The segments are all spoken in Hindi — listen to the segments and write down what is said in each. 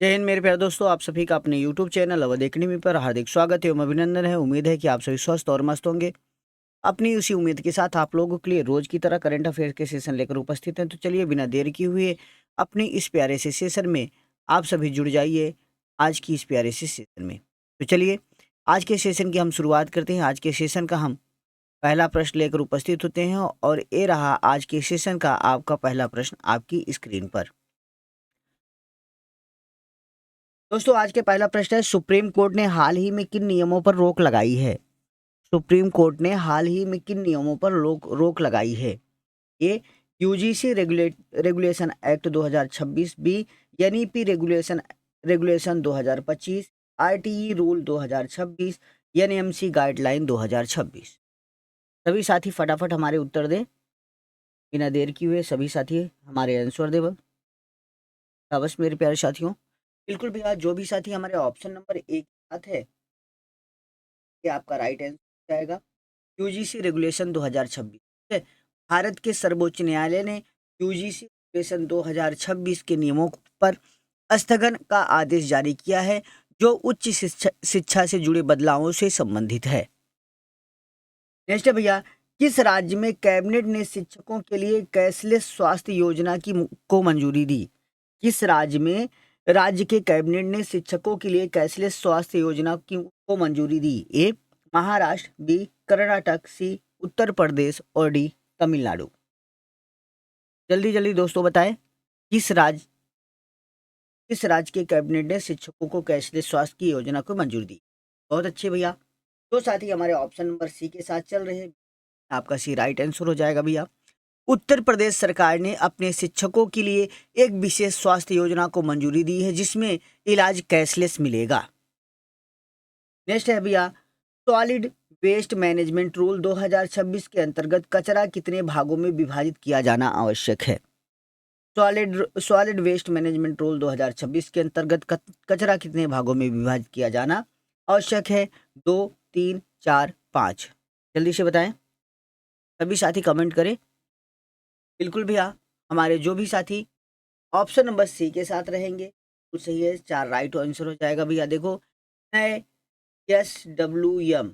जय हिंद मेरे प्यारे दोस्तों, आप सभी का अपने YouTube चैनल अवध एकेडमी पर हार्दिक स्वागत एवं अभिनंदन है। उम्मीद है कि आप सभी स्वस्थ और मस्त होंगे। अपनी उसी उम्मीद के साथ आप लोगों के लिए रोज की तरह करंट अफेयर के सेशन लेकर उपस्थित हैं। तो चलिए बिना देर किए हुए अपनी इस प्यारे से सेशन में आप सभी जुड़ जाइए आज की इस प्यारे से सेशन में। तो चलिए आज के सेशन की हम शुरुआत करते हैं। आज के सेशन का हम पहला प्रश्न लेकर उपस्थित होते हैं और ये रहा आज के सेशन का आपका पहला प्रश्न आपकी स्क्रीन पर। दोस्तों आज के पहला प्रश्न है, सुप्रीम कोर्ट ने हाल ही में किन नियमों पर रोक लगाई है? सुप्रीम कोर्ट ने हाल ही में किन नियमों पर रोक लगाई है? A UGC regulation act 2026, B NEP regulation regulation 2025, RTE rule 2026, NMC guideline 2026। सभी साथी फटाफट हमारे उत्तर दें, बिना देर किए हुए सभी साथी हमारे आंसर दें। बस मेरे प्यारे साथियों, बिल्कुल भैया, जो भी साथी हमारे ऑप्शन नंबर एक साथ है ये आपका राइट आंसर जाएगा। यूजीसी रेगुलेशन 2026 है। भारत के सर्वोच्च न्यायालय ने यूजीसी रेगुलेशन 2026 के नियमों पर स्थगन का आदेश जारी किया है, जो उच्च शिक्षा से जुड़े बदलावों से संबंधित है। नेक्स्ट है भैया, किस राज्य में कैबिनेट ने शिक्षकों के लिए कैशलेस स्वास्थ्य योजना को मंजूरी दी? किस राज्य में राज्य के कैबिनेट ने शिक्षकों के लिए कैशलेस स्वास्थ्य योजना को मंजूरी दी? ए महाराष्ट्र, बी कर्नाटक, सी उत्तर प्रदेश और डी तमिलनाडु। जल्दी जल्दी दोस्तों बताएं, किस राज्य के कैबिनेट ने शिक्षकों को कैशलेस स्वास्थ्य की योजना को मंजूरी दी? बहुत अच्छे भैया। तो साथ ही हमारे ऑप्शन नंबर सी के साथ चल रहे हैं, आपका सी राइट आंसर हो जाएगा भैया। उत्तर प्रदेश सरकार ने अपने शिक्षकों के लिए एक विशेष स्वास्थ्य योजना को मंजूरी दी है, जिसमें इलाज कैशलेस मिलेगा। नेक्स्ट है भैया, सॉलिड वेस्ट मैनेजमेंट रूल 2026 के अंतर्गत कचरा कितने भागों में विभाजित किया जाना आवश्यक है? सॉलिड वेस्ट मैनेजमेंट रूल 2026 के अंतर्गत कचरा कितने भागों में विभाजित किया जाना आवश्यक है? 2, 3, 4, 5। जल्दी से बताएं, सभी साथी कमेंट करें। बिल्कुल भैया, हमारे जो भी साथी ऑप्शन नंबर सी के साथ रहेंगे तो सही है, 4 राइट आंसर हो जाएगा भैया। देखो है SWM,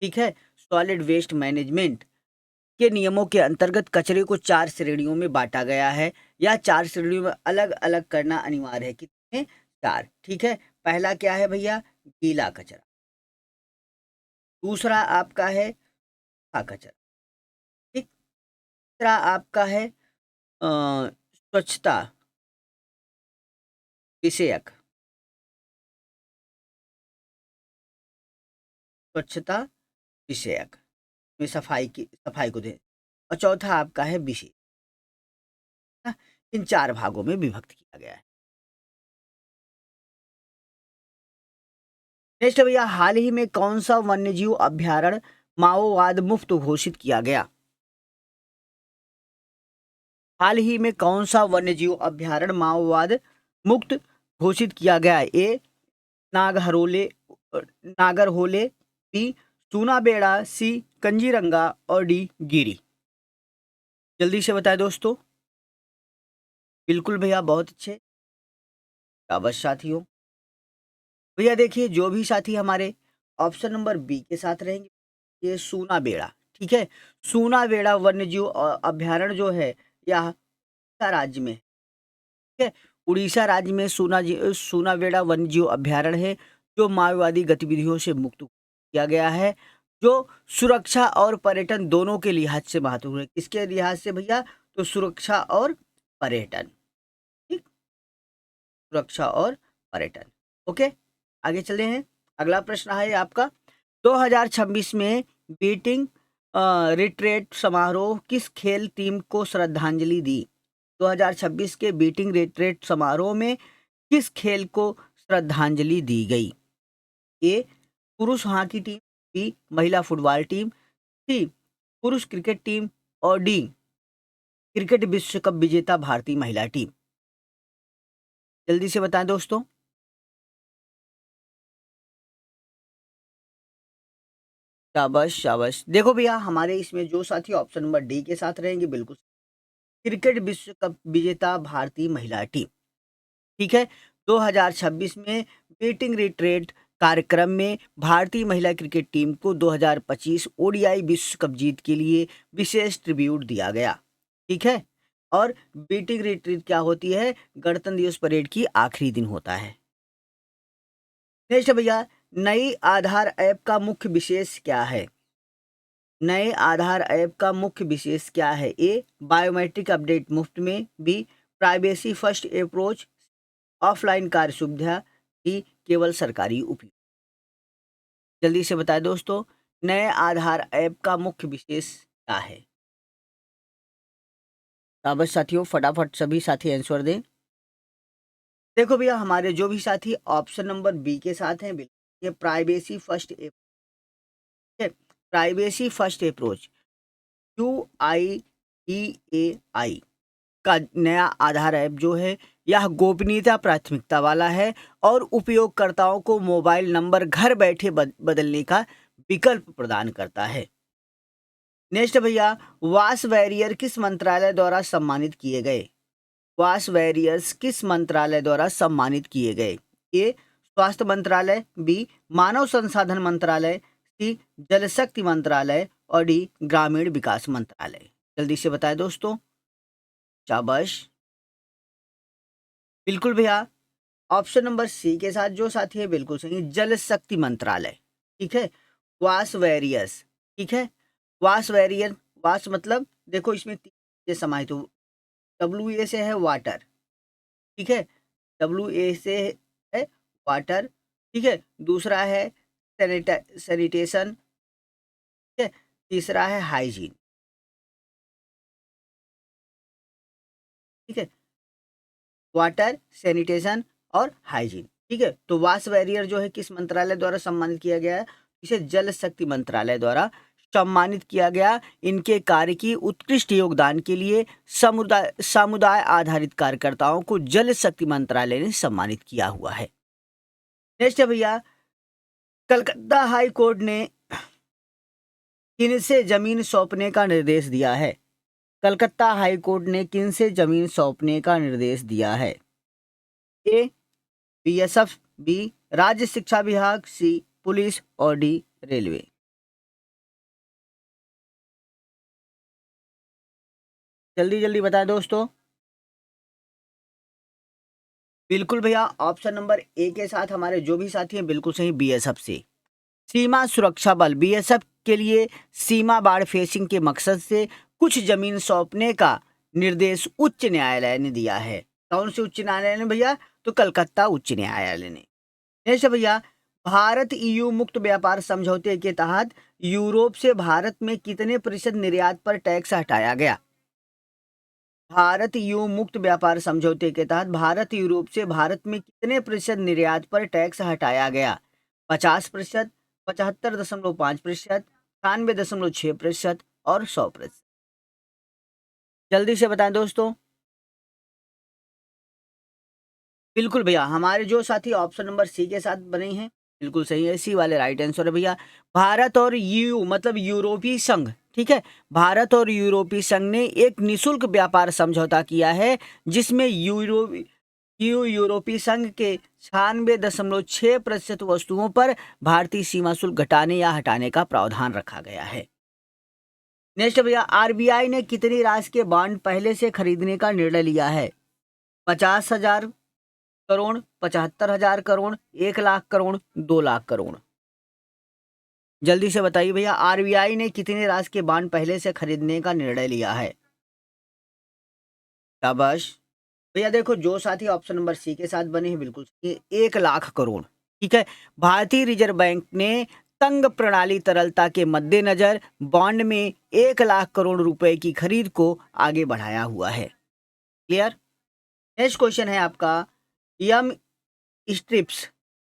ठीक है, सॉलिड वेस्ट मैनेजमेंट के नियमों के अंतर्गत कचरे को 4 श्रेणियों में बांटा गया है, या 4 श्रेणियों में अलग अलग करना अनिवार्य है। कितने? 4, ठीक है। पहला क्या है भैया? गीला कचरा। दूसरा आपका है सूखा कचरा, ठीक। तीसरा आपका है स्वच्छता विषयक, स्वच्छता विषयक में सफाई को दे। और चौथा आपका है विशेष। ना? इन 4 भागों में विभक्त किया गया है। नेक्स्ट भैया, हाल ही में कौन सा वन्यजीव अभ्यारण्य माओवाद मुक्त घोषित किया गया? हाल ही में कौन सा वन्यजीव अभ्यारण्य माओवाद मुक्त घोषित किया गया? ए नागरहोले, नागरहोले, बी सूनाबेड़ा, सी कंजीरंगा और डी गिरी। जल्दी से बताएं दोस्तों। बिल्कुल भैया, बहुत अच्छे, शाबाश साथियों। भैया देखिए, जो भी साथी हमारे ऑप्शन नंबर बी के साथ रहेंगे, ये सूनाबेड़ा, ठीक है। सूनाबेड़ा वन्यजीव अभ्यारण्य जो है यह उड़ीसा राज्य में, ठीक है। उड़ीसा राज्य में सूनाबेड़ा वन्यजीव अभ्यारण्य है, जो माओवादी गतिविधियों से मुक्त किया गया है, जो सुरक्षा और पर्यटन दोनों के लिहाज से महत्वपूर्ण है। किसके लिहाज से भैया? तो सुरक्षा और पर्यटन, ठीक, सुरक्षा और पर्यटन। ओके, आगे चलते हैं। अगला प्रश्न है आपका, 2026 में बीटिंग रिट्रीट समारोह किस खेल टीम को श्रद्धांजलि दी? 2026 के बीटिंग रिट्रीट समारोह में किस खेल को श्रद्धांजलि दी गई? ए पुरुष हॉकी टीम, बी महिला फुटबॉल टीम, सी पुरुष क्रिकेट टीम और डी क्रिकेट विश्व कप विजेता भारतीय महिला टीम। जल्दी से बताएं दोस्तों। शाबाश शाबाश। देखो भैया, हमारे इसमें जो साथी ऑप्शन नंबर डी के साथ रहेंगे, बिल्कुल क्रिकेट विश्व कप विजेता भारतीय महिला टीम, ठीक है। 2026 में बीटिंग रिट्रीट कार्यक्रम में भारतीय महिला क्रिकेट टीम को 2025 ओडीआई विश्व कप जीत के लिए विशेष ट्रिब्यूट दिया गया। ठीक है, और बीटिंग रिट्रीट क्या होती है? गणतंत्र दिवस परेड की आखिरी दिन होता है। नेक्स्ट भैया, नई आधार ऐप का मुख्य विशेष क्या है? नए आधार ऐप का मुख्य विशेष क्या है? ए, बायोमेट्रिक अपडेट मुफ्त में। B, privacy first approach, offline कार्य सुविधा। डी, केवल सरकारी उपयोग। जल्दी से बताएं दोस्तों, नए आधार ऐप का मुख्य विशेष क्या है? शाबाश साथियों, फटाफट सभी साथी आंसर दें। देखो भैया, हमारे जो भी साथी ऑप्शन नंबर बी के साथ हैं, ये privacy first privacy first approach QIEAI का नया आधार ऐप जो है, यह गोपनीयता प्राथमिकता वाला है और उपयोगकर्ताओं को मोबाइल नंबर घर बैठे बदलने का विकल्प प्रदान करता है। नेक्स्ट भैया, वास वैरियर किस मंत्रालय द्वारा सम्मानित किए गए? वास वैरियर्स किस मंत्रालय द्वारा सम्मानित किए गए? ए, स्वास्थ्य मंत्रालय। बी, मानव संसाधन मंत्रालय। सी, जल शक्ति मंत्रालय। और डी, ग्रामीण विकास मंत्रालय। जल्दी से बताएं दोस्तों। शाबाश, बिल्कुल भैया, ऑप्शन नंबर सी के साथ जो साथी है बिल्कुल सही, जल शक्ति मंत्रालय। ठीक है, वास वेरियस। ठीक है, वास वेरियर, वास मतलब देखो इसमें तीन चीजें समाहित हो। WA से है वाटर। ठीक है, WA से है वाटर। ठीक है, दूसरा है सैनिटेशन। ठीक है, तीसरा है हाइजीन। ठीक है, वाटर, सैनिटेशन और हाइजीन। ठीक है, तो वास वैरियर जो है किस मंत्रालय द्वारा सम्मानित किया गया है? इसे जल शक्ति मंत्रालय द्वारा सम्मानित किया गया। इनके कार्य की उत्कृष्ट योगदान के लिए समुदाय समुदाय आधारित कार्यकर्ताओं को जल शक्ति मंत्रालय ने सम्मानित किया हुआ है। नेक्स्ट है भैया, कलकत्ता हाई कोर्ट ने किनसे जमीन सौंपने का निर्देश दिया है? कलकत्ता हाई कोर्ट ने किनसे जमीन सौंपने का निर्देश दिया है? ए, BSF। बी, राज्य शिक्षा विभाग। सी, पुलिस। और डी, रेलवे। जल्दी जल्दी बताएं दोस्तों। बिल्कुल भैया, ऑप्शन नंबर ए के साथ हमारे जो भी साथी हैं बिल्कुल सही, BSF से। सीमा सुरक्षा बल BSF के लिए सीमा बाढ़ फेसिंग के मकसद से कुछ जमीन सौंपने का निर्देश उच्च न्यायालय ने दिया है। कौन से उच्च न्यायालय ने भैया? तो कलकत्ता उच्च न्यायालय ने। नेक्स्ट भैया, भारत EU मुक्त व्यापार समझौते के तहत यूरोप से भारत में कितने प्रतिशत निर्यात पर टैक्स हटाया गया? भारत EU मुक्त व्यापार समझौते के तहत भारत यूरोप से भारत में कितने प्रतिशत निर्यात पर टैक्स हटाया गया? 50%, 75.5%, 98.6% और 100%। जल्दी से बताएं दोस्तों। बिल्कुल भैया, हमारे जो साथी ऑप्शन नंबर सी के साथ बने हैं बिल्कुल सही है, सी वाले राइट आंसर है भैया। भारत और EU मतलब यूरोपीय संघ। ठीक है, भारत और यूरोपीय संघ ने एक निशुल्क व्यापार समझौता किया है जिसमें यूरोपीय संघ के 96.6% वस्तुओं पर भारतीय सीमा शुल्क घटाने या हटाने का प्रावधान रखा गया है। नेक्स्ट भैया, RBI ने कितनी राशि के बॉन्ड पहले से खरीदने का निर्णय लिया है? 50,000 करोड़, 75,000 करोड़, 1,00,000 करोड़, 2,00,000 करोड़। जल्दी से बताइए भैया, RBI ने कितने राशि के बॉन्ड पहले से खरीदने का निर्णय लिया है? शाबाश भैया, देखो जो साथी ऑप्शन नंबर सी के साथ बने हैं बिल्कुल सही, 1,00,000 करोड़। ठीक है, भारतीय रिजर्व बैंक ने तंग प्रणाली तरलता के मद्देनजर बॉन्ड में 1,00,000 करोड़ रुपए की खरीद को आगे बढ़ाया हुआ है। क्लियर? नेक्स्ट क्वेश्चन है आपका, यम स्ट्रिप्स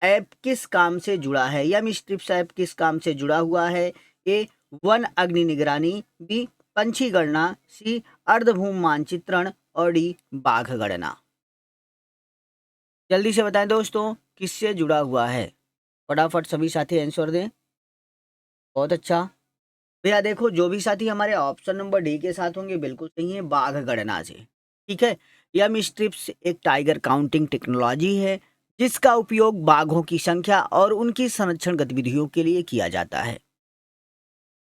ऐप किस काम से जुड़ा है? यम स्ट्रिप्स ऐप किस काम से जुड़ा हुआ है? ए, वन अग्नि निगरानी। बी, पंछी गणना। सी, अर्धभूमि मानचित्रण। और डी, बाघ गणना। जल्दी से बताएं दोस्तों, किससे जुड़ा हुआ है? फटाफट सभी साथी आंसर दें। बहुत अच्छा भैया, देखो जो भी साथी हमारे ऑप्शन नंबर डी के साथ होंगे बिल्कुल सही है, बाघ गणना से। ठीक है, यम स्ट्रिप्स एक टाइगर काउंटिंग टेक्नोलॉजी है जिसका उपयोग बाघों की संख्या और उनकी संरक्षण गतिविधियों के लिए किया जाता है।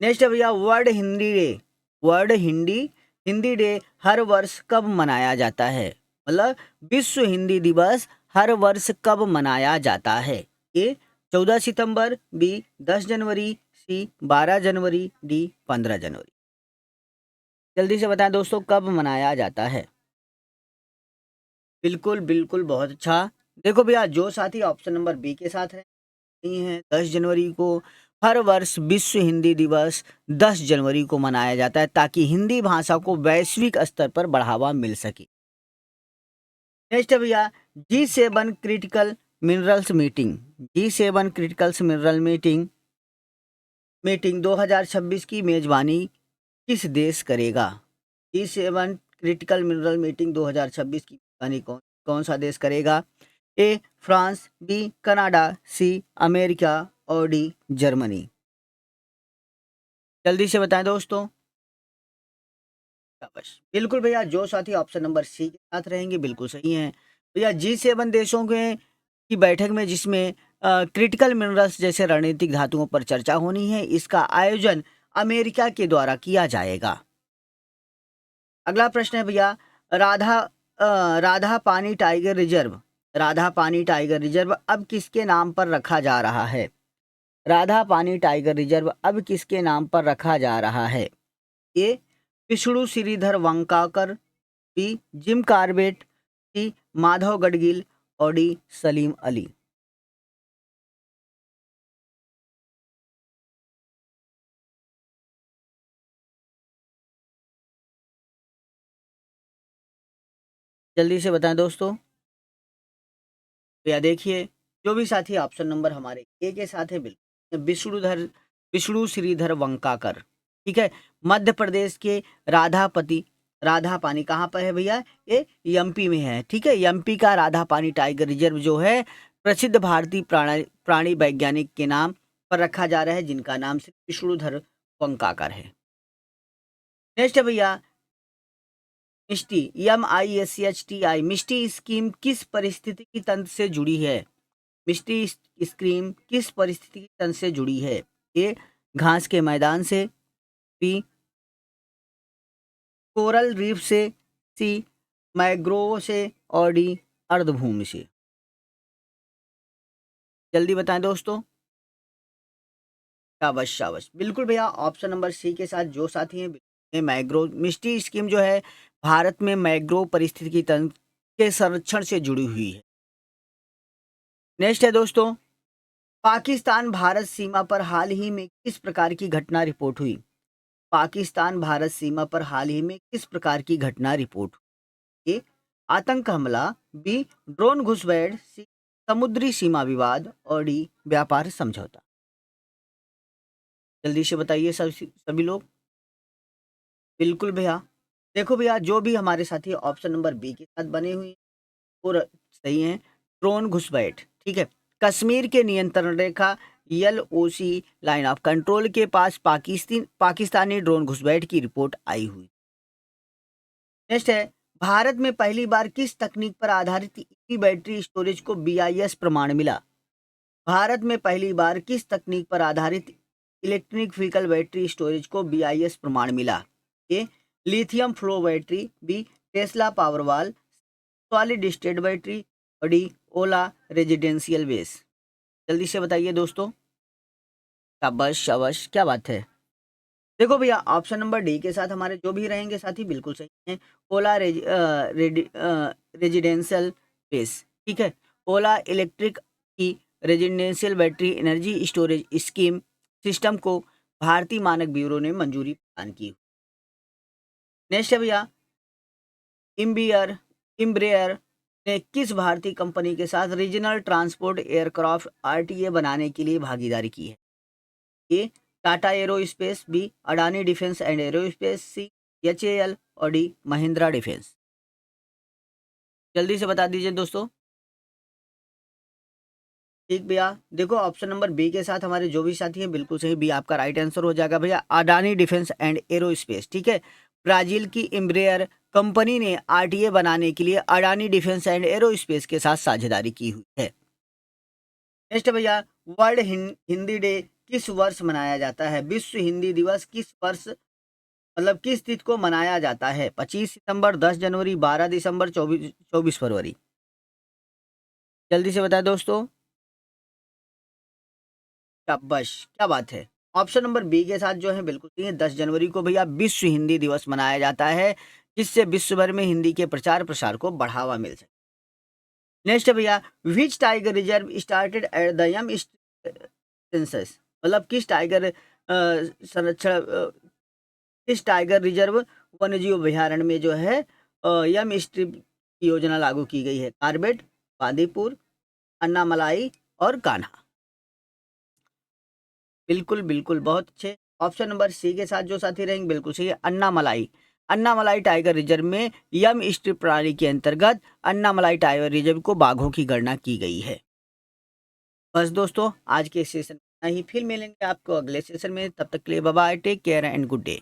नेक्स्ट है भैया world Hindi day. World Hindi day हर वर्ष कब मनाया जाता है? मतलब विश्व हिंदी दिवस हर वर्ष कब मनाया जाता है? ए 14 सितंबर, बी 10 जनवरी, सी 12 जनवरी, डी 15 जनवरी। जल्दी से बताएं दोस्तों कब मनाया जाता है। बिल्कुल बिल्कुल, बहुत अच्छा। देखो भैया जो साथी ऑप्शन नंबर बी के साथ है 10 जनवरी को हर वर्ष विश्व हिंदी दिवस 10 जनवरी को मनाया जाता है ताकि हिंदी भाषा को वैश्विक स्तर पर बढ़ावा मिल सके। नेक्स्ट है भैया G7 critical minerals meeting. G7 criticals mineral meeting 2026 की मेजबानी किस देश करेगा? G7 क्रिटिकल मिनरल मीटिंग 2026 की मेजबानी कौन कौन सा देश करेगा? A France, B Canada, C America और डी जर्मनी। जल्दी से बताएं दोस्तों। शाबाश, बिल्कुल भैया जो साथी ऑप्शन नंबर सी के साथ रहेंगे बिल्कुल सही है। भैया G7 देशों के की बैठक में जिसमें क्रिटिकल मिनरल्स जैसे रणनीतिक धातुओं पर चर्चा होनी है, इसका आयोजन अमेरिका के द्वारा किया जाएगा। अगला प्रश्न है भैया राधा राधा पानी टाइगर रिजर्व। राधा पानी टाइगर रिजर्व अब किसके नाम पर रखा जा रहा है? राधा पानी टाइगर रिजर्व अब किसके नाम पर रखा जा रहा है? A Vishnu Shridhar Wakankar, B Jim Corbett, C Madhav Gadgil और डी सलीम अली। जल्दी से बताएं दोस्तों। भैया देखिए जो भी साथी ऑप्शन नंबर हमारे ए के साथ है बिल्कुल विष्णु श्रीधर वंकाकर। ठीक है, मध्य प्रदेश के राधापति राधा पानी कहाँ पर है भैया? ये एमपी में है। ठीक है, एमपी का राधा पानी टाइगर रिजर्व जो है प्रसिद्ध भारतीय प्राणी वैज्ञानिक के नाम पर रखा जा रहा है जिनका नाम से विष्णुधर वंकाकर है। नेक्स्ट है भैया मिष्टी MISCHTI मिष्टी स्कीम किस परिस्थितिकी तंत्र से जुड़ी है? मिष्टी स्कीम किस परिस्थितिकी तंत्र से जुड़ी है? ए घास के मैदान से, बी कोरल रीफ से, सी मैग्रोव से और डी अर्धभूमि से। जल्दी बताएं दोस्तों। शाबाश शाबाश, बिल्कुल भैया ऑप्शन नंबर सी के साथ जो साथी हैं मैग्रोव मिष्टी स्कीम जो है भारत में मैग्रोव परिस्थितिकी तंत्र के संरक्षण से जुड़ी हुई है। नेक्स्ट है दोस्तों पाकिस्तान भारत सीमा पर हाल ही में किस प्रकार की घटना रिपोर्ट हुई? पाकिस्तान भारत सीमा पर हाल ही में किस प्रकार की घटना रिपोर्ट हुई? ए आतंक हमला, बी ड्रोन घुसपैठ, सी समुद्री सीमा विवाद और डी व्यापार समझौता। जल्दी से बताइए सभी लोग। बिल्कुल भैया, देखो भैया जो भी हमारे साथी ऑप्शन नंबर बी के साथ बने हुए हैं वो सही है। ड्रोन घुसपैठ, ठीक है, कश्मीर के नियंत्रण रेखा LOC लाइन ऑफ कंट्रोल के पास पाकिस्तानी ड्रोन घुसपैठ की रिपोर्ट आई हुई। नेक्स्ट है भारत में पहली बार किस तकनीक पर आधारित ईवी बैटरी स्टोरेज को BIS प्रमाण मिला? भारत में पहली बार किस तकनीक पर आधारित इलेक्ट्रिक व्हीकल बैटरी स्टोरेज को BIS प्रमाण मिला? A lithium flow battery, B Tesla Powerwall, solid state battery और डी ओला रेजिडेंशियल बेस। जल्दी से बताइए दोस्तों। शाबाश शाबाश, क्या बात है। देखो भैया ऑप्शन नंबर डी के साथ हमारे जो भी रहेंगे साथी बिल्कुल सही हैं। ओला रेजिडेंशियल बेस, ठीक है, ओला इलेक्ट्रिक की residential battery energy storage scheme system को भारतीय मानक ब्यूरो ने मंजूरी प्रदान की। नेक्स्ट है भैया इम्ब्रेयर ने किस भारतीय कंपनी के साथ रीजनल ट्रांसपोर्ट एयरक्राफ्ट RTA बनाने के लिए भागीदारी की है? A Tata aerospace, B Adani defence and aerospace, C HAL और डी महिंद्रा डिफेंस। जल्दी से बता दीजिए दोस्तों। ठीक भैया, देखो ऑप्शन नंबर बी के साथ हमारे जो भी साथी हैं बिल्कुल सही, बी आपका राइट आंसर हो जाएगा भैया, अडानी डिफेंस एंड एरोस्पेस। ठीक है, ब्राजील की इम्ब्रेयर कंपनी ने आरटीए बनाने के लिए अडानी डिफेंस एंड एरोस्पेस के साथ साझेदारी की हुई है। नेक्स्ट भैया, वर्ल्ड हिंदी डे किस वर्ष मनाया जाता है? विश्व हिंदी दिवस किस वर्ष, मतलब किस तिथि को मनाया जाता है? 25 सितंबर, 10 जनवरी, 12 दिसंबर, 24 फरवरी? जल्दी से बताएं दोस्तों। शाबाश, क्या बात है। ऑप्शन नंबर बी के साथ जो है बिल्कुल सही है। 10 जनवरी को भैया विश्व हिंदी दिवस मनाया जाता है, जिससे विश्व भर में हिंदी के प्रचार प्रसार को बढ़ावा मिल सके। नेक्स्ट है भैया, which tiger reserve started at the यम सेंसस, मतलब किस टाइगर संरक्षण किस टाइगर रिजर्व वन्यजीव अभ्यारण्य में जो है यम स्ट्रिप की योजना लागू की गई है? कार्बेट, बांदीपुर, अन्नामलाई और कान्हा? बिल्कुल बिल्कुल, बहुत अच्छे। ऑप्शन नंबर सी के साथ जो साथी रहेंगे बिल्कुल सही है, अन्नामलाई। अन्नामलाई टाइगर रिजर्व में यम स्ट्रिप प्रणाली के अंतर्गत अन्नामलाई टाइगर रिजर्व को बाघों की गणना की गई है। बस दोस्तों, आज के सेशन में इतना ही। फिर मिलेंगे आपको अगले सेशन में। तब तक के लिए bye bye, take care and good day.